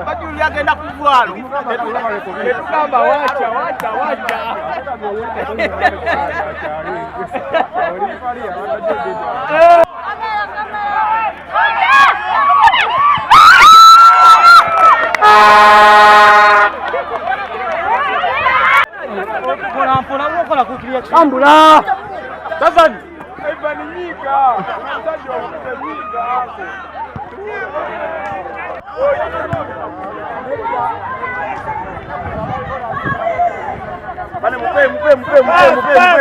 Bajuli agenda kuvwalo. Etugamba wacha. Ambula. Tazani.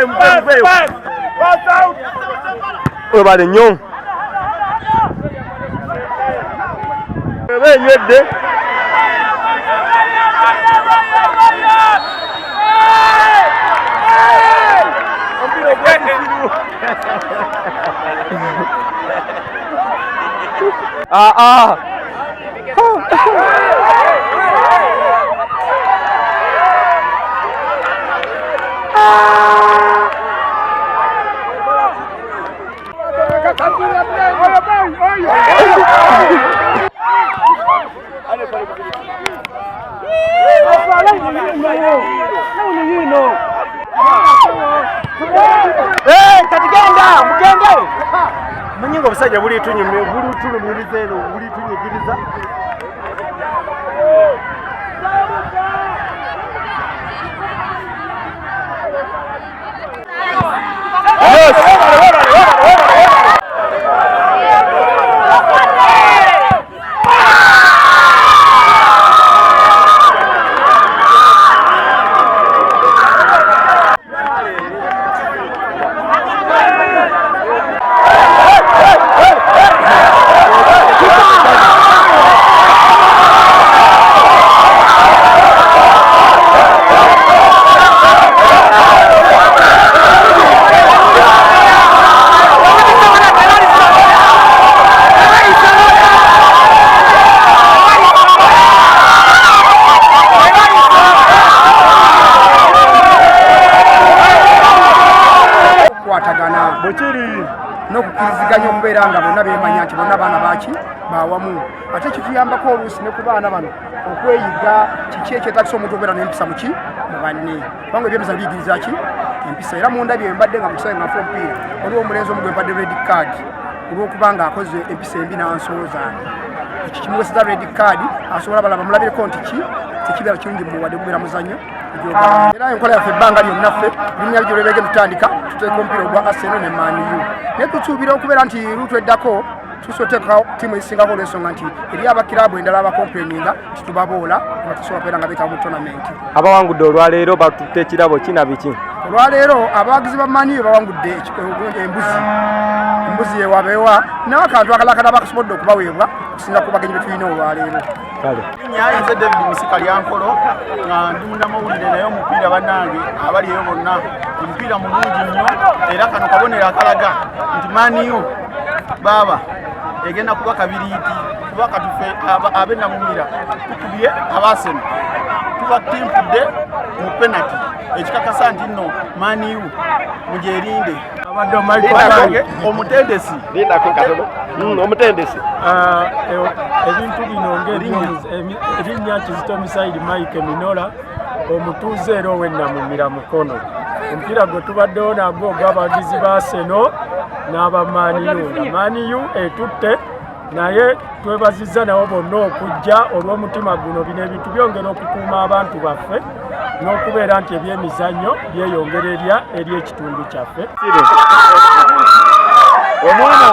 Mpe. Oyo bale nnyo. Benywedde. Katigenda mugende munyingo obusajja buli tulumiriza eno buli tunyigiriza n'okukiriziganya okubeera nga bonna beemanya nti bonna baana baki bawamu ate kituyambako oluusi ne ku baana bano okweyiga kiki ekyetagisa omuntu okubeera n'empisa muki mu banne kubanga ebyemisa biyigiriza ki empisa era mundabye embadde nga mukisawe nga nfa omupiira waliwo omulenzi omu gwe mpadde red card olw'okubanga akoze empisa embi n'ansooza ekyo kimuweseza red card asobola balaba mulabireko nti ki tekibeera kirungi muwadde gubeera muzannyo era enkola yaffe ebbanga lyonna ffe binya bijolo bege tutandika tuteeka omupiira ogwa Arsenal ne Man U naye tusuubira okubeera nti luutu eddako tusoteeka ttiimu ezisingako olw'ensonga nti eri abakiraabu endala abakomplaininga titubaboola nga tusobola kubeera nga beetaba mu tonamenti. Abawangudde olwaleero batutte ekirabo ki na biki? Olwaleero abawagizi ba Man U bawangudde embuzi ewabeewa n'akantu akalala bakasobodde okubaweebwa okusinga ku bagenyi be tulina olwaleero. Nze David Musikalyankolo nga ndi munnamawulire naye omupiira bannange abaliyo bonna omupiira mulungi nnyo era kano kabonero akalaga nti Man U baaba egenda kuba kabiriiti kuba katufe ab'ennamumira tukubye abaaseno tubatimpudde mu penalty ekikakasa nti nno Man U mugyerinde abadde omutendesi ebintu bino ng'erinnya Kizito Misaidi Mike Minola omutuuze era ow'ennamumira mukono omupiira gwe tubaddewo nagwo ogw'abawagizi ba Arsenal n'aba Man U. Man U etutte naye twebazizza nabo bonna okujja olw'omutima guno. Bino ebintu byongera okukuuma abantu baffe n'okubeera nti ebyemizannyo byeyongererya eri ekitundu kyaffe. Omwana